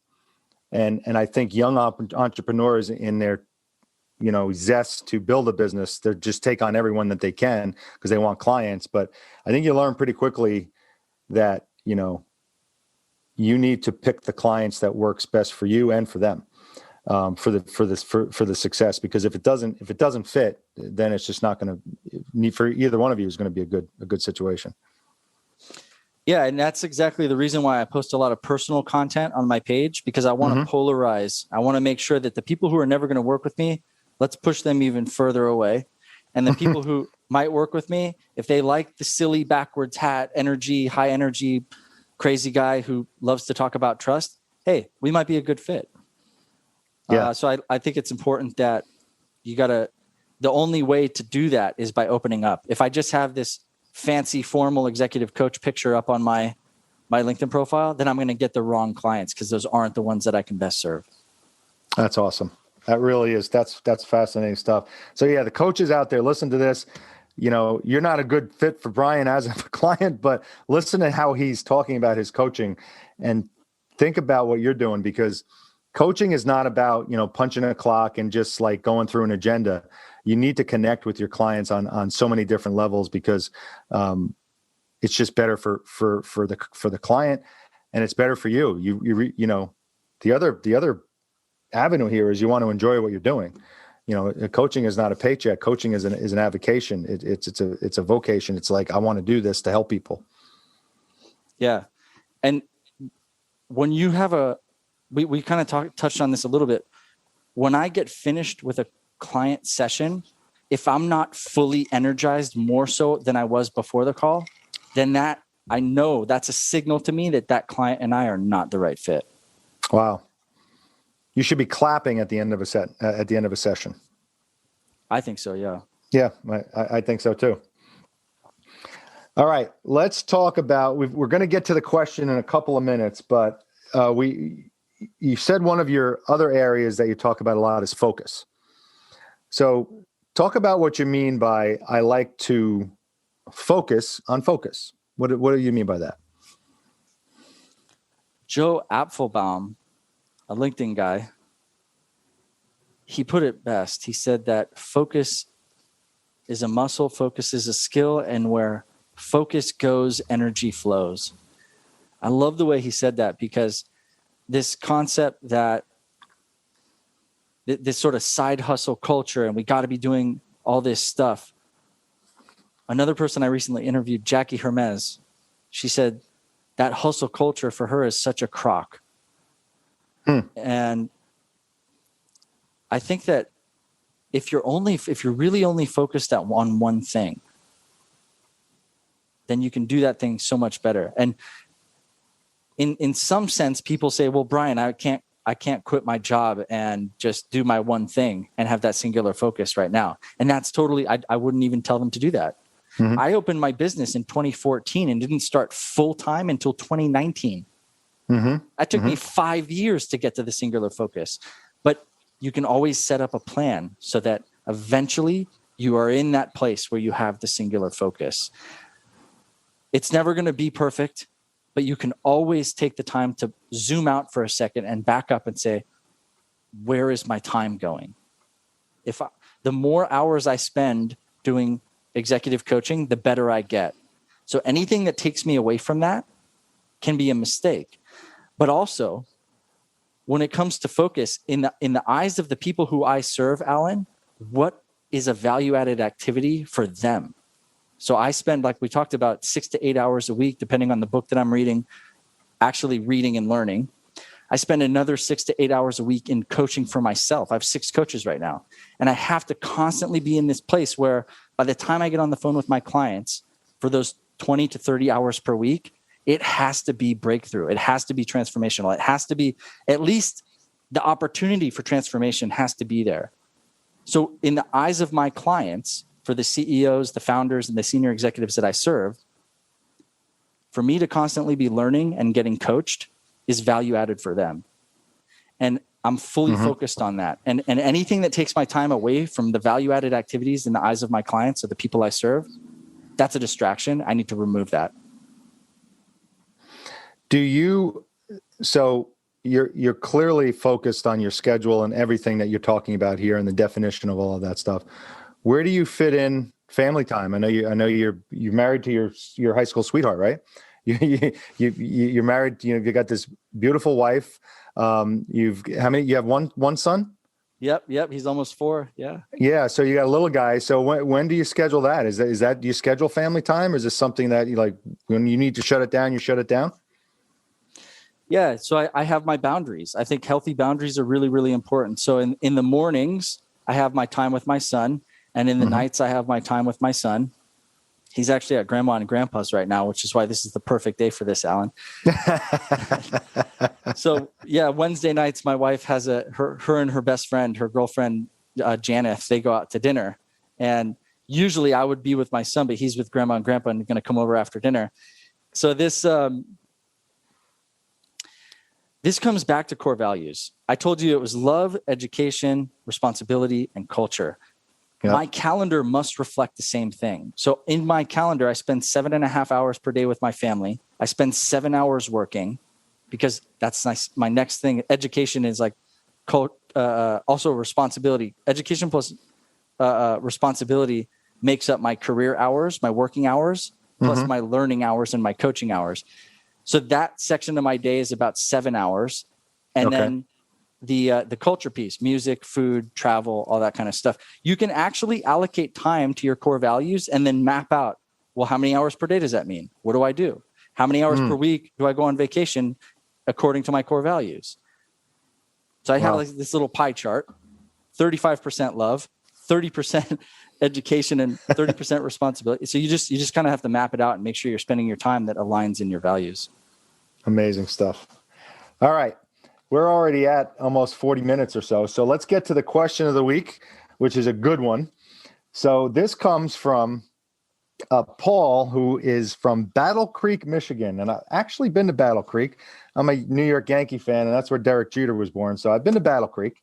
[SPEAKER 1] And I think young entrepreneurs in their, zest to build a business, they just take on everyone that they can because they want clients. But I think you learn pretty quickly that, you need to pick the clients that works best for you and for them, for the success. Because if it doesn't fit, then it's just not going to, for either one of you is going to be a good situation.
[SPEAKER 2] Yeah, and that's exactly the reason why I post a lot of personal content on my page, because I want to polarize. I want to make sure that the people who are never going to work with me, let's push them even further away. And the people who might work with me, if they like the silly backwards hat, energy, high energy, crazy guy who loves to talk about trust, hey, we might be a good fit. Yeah. So I think it's important that the only way to do that is by opening up. If I just have this fancy formal executive coach picture up on my LinkedIn profile, then I'm going to get the wrong clients because those aren't the ones that I can best serve.
[SPEAKER 1] That's awesome. That really is. That's fascinating stuff. So yeah, the coaches out there, listen to this. You're not a good fit for Brian as a client, but listen to how he's talking about his coaching and think about what you're doing, because coaching is not about, punching a clock and just like going through an agenda. You need to connect with your clients on so many different levels, because it's just better for the client, and it's better for you. The other avenue here is you want to enjoy what you're doing. Coaching is not a paycheck. Coaching is an avocation. It's a vocation. It's like, I want to do this to help people.
[SPEAKER 2] Yeah. And when you have we kind of touched on this a little bit. When I get finished with a client session, if I'm not fully energized more so than I was before the call, then I know that's a signal to me that client and I are not the right fit.
[SPEAKER 1] Wow. You should be clapping at the end of a session.
[SPEAKER 2] I think so. Yeah.
[SPEAKER 1] Yeah. I think so too. All right. Let's talk about, we're going to get to the question in a couple of minutes, but you said one of your other areas that you talk about a lot is focus. So talk about what you mean by, I like to focus on focus. What do you mean by that?
[SPEAKER 2] Joe Apfelbaum, a LinkedIn guy, he put it best. He said that focus is a muscle, focus is a skill, and where focus goes, energy flows. I love the way he said that, because this concept that this sort of side hustle culture, and we got to be doing all this stuff. Another person I recently interviewed, Jackie Hermes, she said that hustle culture for her is such a crock. And I think that if you're really only focused on one thing, then you can do that thing so much better. And in some sense, people say, well, Brian, I can't quit my job and just do my one thing and have that singular focus right now. And that's totally, I wouldn't even tell them to do that. Mm-hmm. I opened my business in 2014 and didn't start full-time until 2019. Mm-hmm. That took me 5 years to get to the singular focus. But you can always set up a plan so that eventually you are in that place where you have the singular focus. It's never going to be perfect, but you can always take the time to zoom out for a second and back up and say, where is my time going? The more hours I spend doing executive coaching, the better I get. So anything that takes me away from that can be a mistake. But also, when it comes to focus, in the eyes of the people who I serve, Alan, what is a value-added activity for them? So I spend, like we talked about, 6 to 8 hours a week, depending on the book that I'm reading, actually reading and learning. I spend another 6 to 8 hours a week in coaching for myself. I have 6 coaches right now. And I have to constantly be in this place where by the time I get on the phone with my clients for those 20 to 30 hours per week, it has to be breakthrough. It has to be transformational. It has to be, at least the opportunity for transformation has to be there. So in the eyes of my clients, for the CEOs, the founders, and the senior executives that I serve, for me to constantly be learning and getting coached is value added for them. And I'm fully focused on that. And anything that takes my time away from the value added activities in the eyes of my clients or the people I serve, that's a distraction. I need to remove that.
[SPEAKER 1] So you're clearly focused on your schedule and everything that you're talking about here and the definition of all of that stuff. Where do you fit in family time? I know you're married to your high school sweetheart, right? You're married. You got this beautiful wife. You have one son?
[SPEAKER 2] Yep. He's almost 4. Yeah.
[SPEAKER 1] Yeah. So you got a little guy. So when do you schedule that? Is that do you schedule family time, or is this something that you like when you need to shut it down, you shut it down?
[SPEAKER 2] Yeah. So I have my boundaries. I think healthy boundaries are really, really important. So in the mornings, I have my time with my son. And in the nights, I have my time with my son. He's actually at grandma and grandpa's right now, which is why this is the perfect day for this, Alan. So yeah, Wednesday nights, my wife has her and her best friend, her girlfriend, Janeth, they go out to dinner. And usually I would be with my son, but he's with grandma and grandpa and going to come over after dinner. So this comes back to core values. I told you it was love, education, responsibility, and culture. Yep. My calendar must reflect the same thing. So in my calendar, I spend 7.5 hours per day with my family. I spend 7 hours working. because that's nice. My next thing, education is like also responsibility. Education plus responsibility makes up my career hours, my working hours, plus my learning hours and my coaching hours. So that section of my day is about 7 hours. And then the culture piece, music, food, travel, all that kind of stuff. You can actually allocate time to your core values and then map out, well, how many hours per day does that mean? What do I do? How many hours per week do I go on vacation according to my core values? So I have like this little pie chart, 35% love, 30% education, and 30% responsibility. So you just kind of have to map it out and make sure you're spending your time that aligns in your values.
[SPEAKER 1] Amazing stuff. All right. We're already at almost 40 minutes or so. So let's get to the question of the week, which is a good one. So this comes from Paul, who is from Battle Creek, Michigan. And I've actually been to Battle Creek. I'm a New York Yankee fan, and that's where Derek Jeter was born. So I've been to Battle Creek.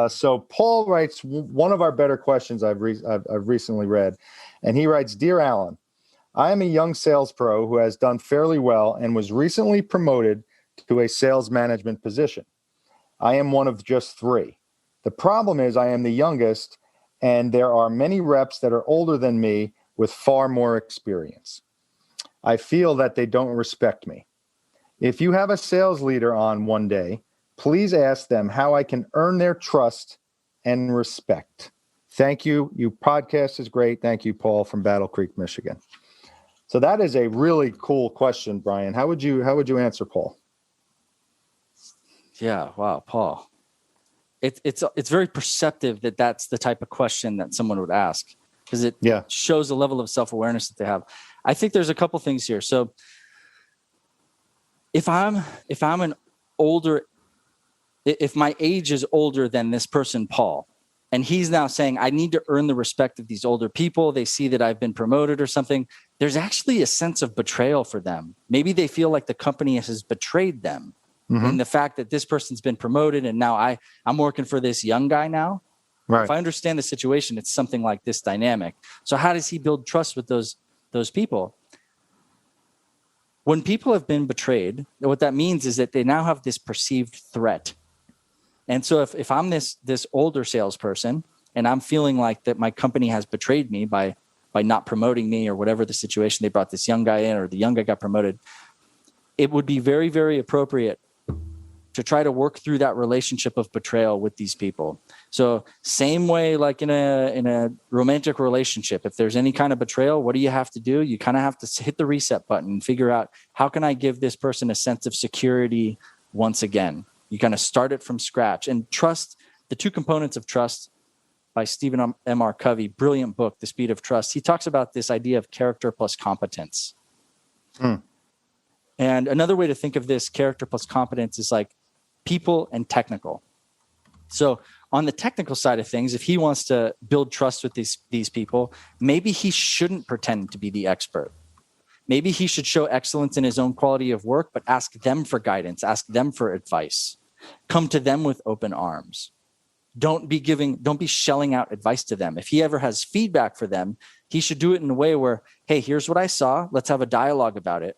[SPEAKER 1] So Paul writes one of our better questions I've recently read. And he writes, "Dear Alan, I am a young sales pro who has done fairly well and was recently promoted to a sales management position. I am one of just 3. The problem is I am the youngest, and there are many reps that are older than me with far more experience. I feel that they don't respect me. If you have a sales leader on one day, please ask them how I can earn their trust and respect. Thank you. Your podcast is great. Thank you, Paul from Battle Creek, Michigan." So that is a really cool question, Brian. How would you answer Paul?
[SPEAKER 2] Yeah. Wow. Paul. It's very perceptive that that's the type of question that someone would ask, because it shows a level of self-awareness that they have. I think there's a couple things here. So if my age is older than this person, Paul, and he's now saying, I need to earn the respect of these older people, they see that I've been promoted or something, there's actually a sense of betrayal for them. Maybe they feel like the company has betrayed them in the fact that this person's been promoted and now I'm working for this young guy now. Right. If I understand the situation, it's something like this dynamic. So how does he build trust with those people? When people have been betrayed, what that means is that they now have this perceived threat. And so if I'm this older salesperson and I'm feeling like that my company has betrayed me by not promoting me or whatever the situation, they brought this young guy in or the young guy got promoted, it would be very, very appropriate to try to work through that relationship of betrayal with these people. So same way, like in a romantic relationship, if there's any kind of betrayal, what do you have to do? You kind of have to hit the reset button and figure out, how can I give this person a sense of security once again? You kind of start it from scratch. And trust, the 2 components of trust by Stephen M.R. Covey, brilliant book, The Speed of Trust. He talks about this idea of character plus competence. And another way to think of this character plus competence is like people and technical. So on the technical side of things, if he wants to build trust with these people, maybe he shouldn't pretend to be the expert. Maybe he should show excellence in his own quality of work, but ask them for guidance, ask them for advice. Come to them with open arms. Don't be shelling out advice to them. If he ever has feedback for them, he should do it in a way where, hey, here's what I saw. Let's have a dialogue about it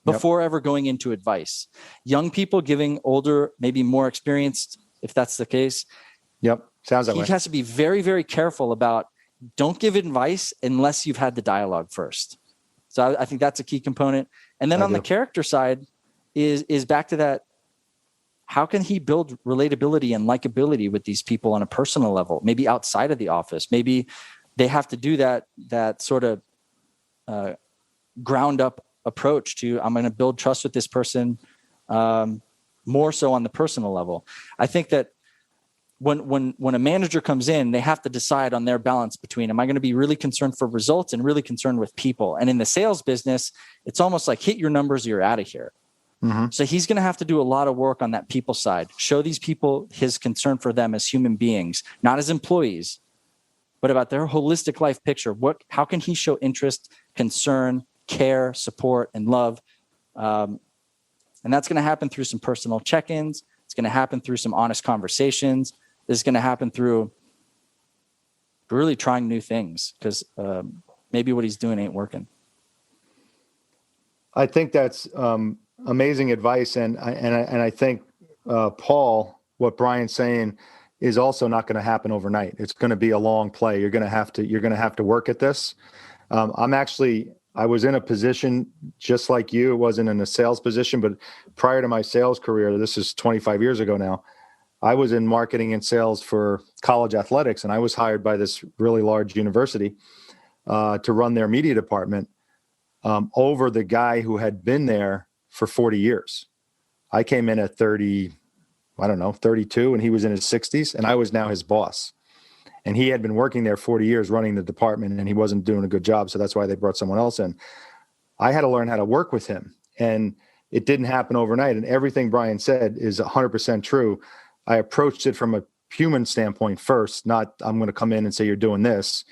[SPEAKER 2] before ever going into advice. Young people giving older, maybe more experienced, if that's the case.
[SPEAKER 1] Sounds that way.
[SPEAKER 2] He has to be very, very careful about, don't give advice unless you've had the dialogue first. So I think that's a key component. And then the character side is back to that. How can he build relatability and likability with these people on a personal level, maybe outside of the office? Maybe they have to do that sort of ground up approach to, I'm going to build trust with this person more so on the personal level. I think that when a manager comes in, they have to decide on their balance between, am I going to be really concerned for results and really concerned with people? And in the sales business, it's almost like hit your numbers, you're out of here. So he's going to have to do a lot of work on that people side, show these people his concern for them as human beings, not as employees, but about their holistic life picture. How can he show interest, concern, care, support, and love? And that's going to happen through some personal check-ins. It's going to happen through some honest conversations. This is going to happen through really trying new things, because maybe what he's doing ain't working.
[SPEAKER 1] I think that's amazing advice. And I think, Paul, what Brian's saying is also not going to happen overnight. It's going to be a long play. You're going to have to work at this. I was in a position just like you. It wasn't in a sales position, but prior to my sales career, this is 25 years ago now, I was in marketing and sales for college athletics, and I was hired by this really large university to run their media department over the guy who had been there for 40 years. I came in at 32, and he was in his 60s, and I was now his boss. And he had been working there 40 years running the department, and he wasn't doing a good job. So that's why they brought someone else in. I had to learn how to work with him, and it didn't happen overnight. And everything Brian said is 100% true. I approached it from a human standpoint first, not I'm going to come in and say, you're doing this.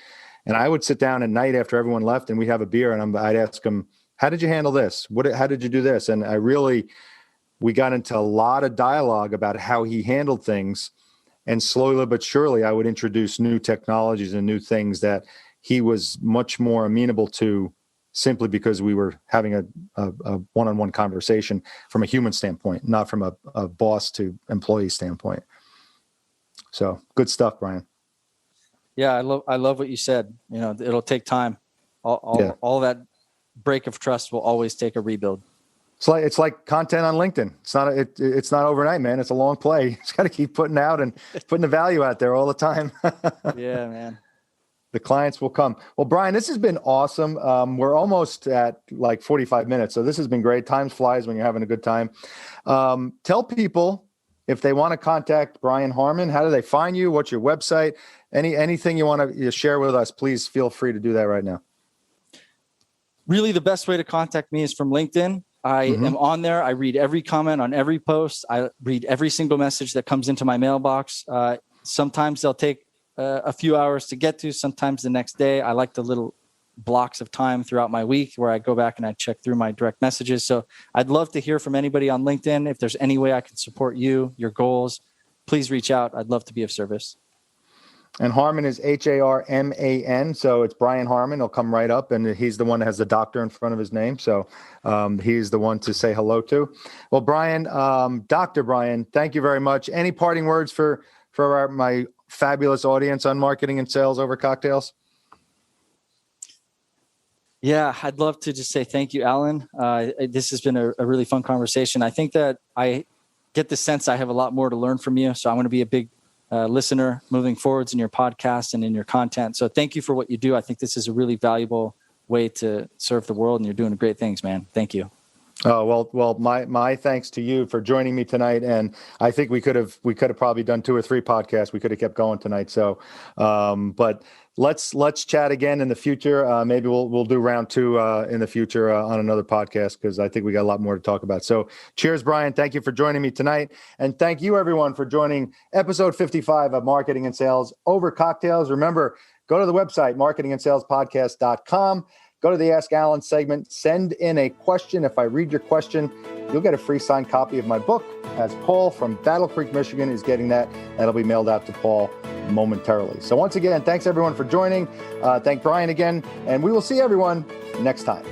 [SPEAKER 1] And I would sit down at night after everyone left and we'd have a beer, and I'd ask him, how did you handle this? How did you do this? And we got into a lot of dialogue about how he handled things. And slowly but surely, I would introduce new technologies and new things that he was much more amenable to, simply because we were having a one-on-one conversation from a human standpoint, not from a boss to employee standpoint. So good stuff, Brian.
[SPEAKER 2] Yeah, I love what you said. It'll take time. All that break of trust will always take a rebuild.
[SPEAKER 1] It's like content on LinkedIn. It's not overnight, man. It's a long play. You just got to keep putting out and putting the value out there all the time.
[SPEAKER 2] Yeah, man.
[SPEAKER 1] The clients will come. Well, Brian, this has been awesome. We're almost at like 45 minutes. So this has been great. Time flies when you're having a good time. Tell people, if they want to contact Brian Harman, how do they find you? What's your website? Anything you want to share with us, please feel free to do that right now.
[SPEAKER 2] Really, the best way to contact me is from LinkedIn. I am on there. I read every comment on every post. I read every single message that comes into my mailbox. Sometimes they'll take a few hours to get to, sometimes the next day. I like the little blocks of time throughout my week where I go back and I check through my direct messages. So I'd love to hear from anybody on LinkedIn. If there's any way I can support you, your goals, please reach out. I'd love to be of service.
[SPEAKER 1] And Harman is Harman. So it's Brian Harman. He'll come right up, and he's the one that has the doctor in front of his name. So he's the one to say hello to. Well, Brian, Dr. Brian, thank you very much. Any parting words for my fabulous audience on marketing and sales over cocktails?
[SPEAKER 2] Yeah, I'd love to just say thank you, Alan. This has been a really fun conversation. I think that I get the sense I have a lot more to learn from you. So I'm going to be a big listener moving forwards in your podcast and in your content. So thank you for what you do. I think this is a really valuable way to serve the world, and you're doing great things, man. Thank you.
[SPEAKER 1] Oh, well, my thanks to you for joining me tonight. And I think we could have probably done 2 or 3 podcasts. We could have kept going tonight. So, but let's chat again in the future. Maybe we'll do round 2 in the future on another podcast, because I think we got a lot more to talk about. So cheers, Brian. Thank you for joining me tonight. And thank you everyone for joining episode 55 of Marketing and Sales Over Cocktails. Remember, go to the website, marketingandsalespodcast.com. Go to the Ask Alan segment, send in a question. If I read your question, you'll get a free signed copy of my book, as Paul from Battle Creek, Michigan is getting that. That'll be mailed out to Paul momentarily. So once again, thanks everyone for joining. Thank Brian again, and we will see everyone next time.